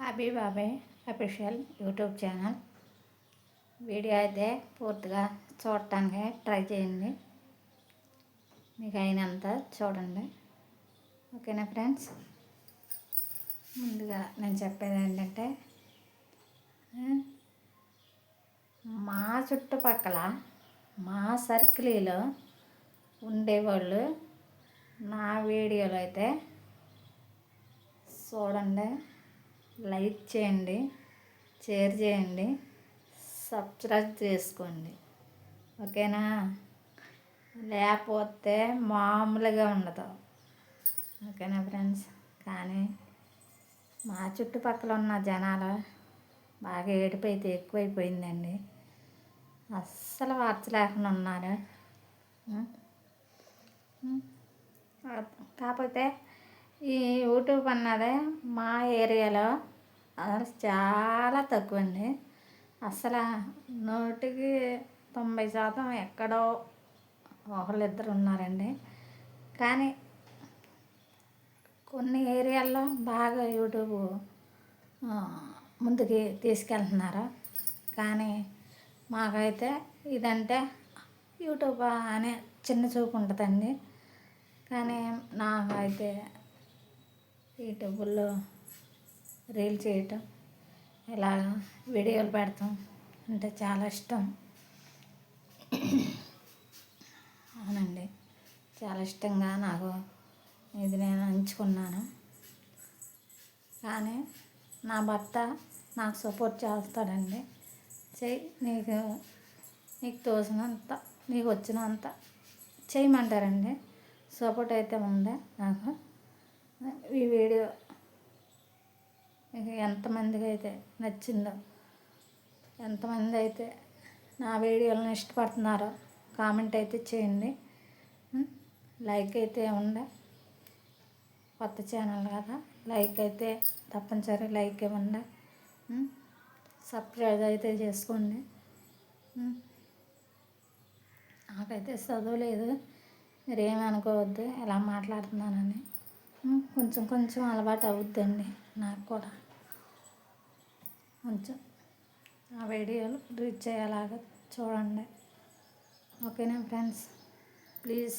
Happy బాబాయ్ official YouTube channel video అయితే పూర్తిగా చూడటానికి ట్రై చేయండి. మీకు అయినంత చూడండి. ఓకేనా ఫ్రెండ్స్? ముందుగా నేను చెప్పేది ఏంటంటే, మా చుట్టుపక్కల మా సర్కిల్లో ఉండేవాళ్ళు నా వీడియోలు అయితే చూడండి, లైక్ చేయండి, షేర్ చేయండి, సబ్స్క్రైబ్ చేసుకోండి. ఓకేనా? లేకపోతే మామూలుగా ఉండదు. ఓకేనా ఫ్రెండ్స్? కానీ మా చుట్టుపక్కల ఉన్న జనాలు బాగా ఏడిపోయితే ఎక్కువైపోయిందండి. అస్సలు వార్చలేకుండా ఉన్నారు. కాకపోతే ఈ యూట్యూబ్ అన్నది మా ఏరియాలో అసలు చాలా తక్కువ అండి. అసలు 90% ఎక్కడో ఒకళ్ళిద్దరు ఉన్నారండి. కానీ కొన్ని ఏరియాల్లో బాగా యూట్యూబ్ ముందుకి తీసుకెళ్తున్నారు. కానీ మాకైతే ఇదంటే యూట్యూబ్ అనే చిన్న చూపు ఉంటుందండి. కానీ నాకైతే యూట్యూబ్లో రీల్ చేయటం, ఇలా వీడియోలు పెడతాం అంటే చాలా ఇష్టం. అవునండి, చాలా ఇష్టంగా నాకు ఇది నేను ఎంచుకున్నాను. కానీ నా భర్త నాకు సపోర్ట్ చేస్తాడండి. చెయ్యి, నీకు తోసినంత, నీకు వచ్చినంత చేయమంటారండి. సపోర్ట్ అయితే ఉంది నాకు. ఈ వీడియో మీకు ఎంతమందికి అయితే నచ్చిందో, ఎంతమంది అయితే నా వీడియోలను ఇష్టపడుతున్నారో కామెంట్ అయితే చేయండి. లైక్ అయితే ఉండే, కొత్త ఛానల్ కదా, లైక్ అయితే తప్పనిసరి లైక్ ఇవ్వండి. సబ్స్క్రైబ్ అయితే చేసుకోండి. నాకైతే చదవలేదు, మీరేమీ అనుకోవద్దు ఎలా మాట్లాడుతున్నానని. కొంచెం కొంచెం అలవాటు అవుద్దండి నాకు కూడా. కొంచెం ఆ వీడియోలు రీచ్ అయ్యేలాగా చూడండి. ఓకేనా ఫ్రెండ్స్? ప్లీజ్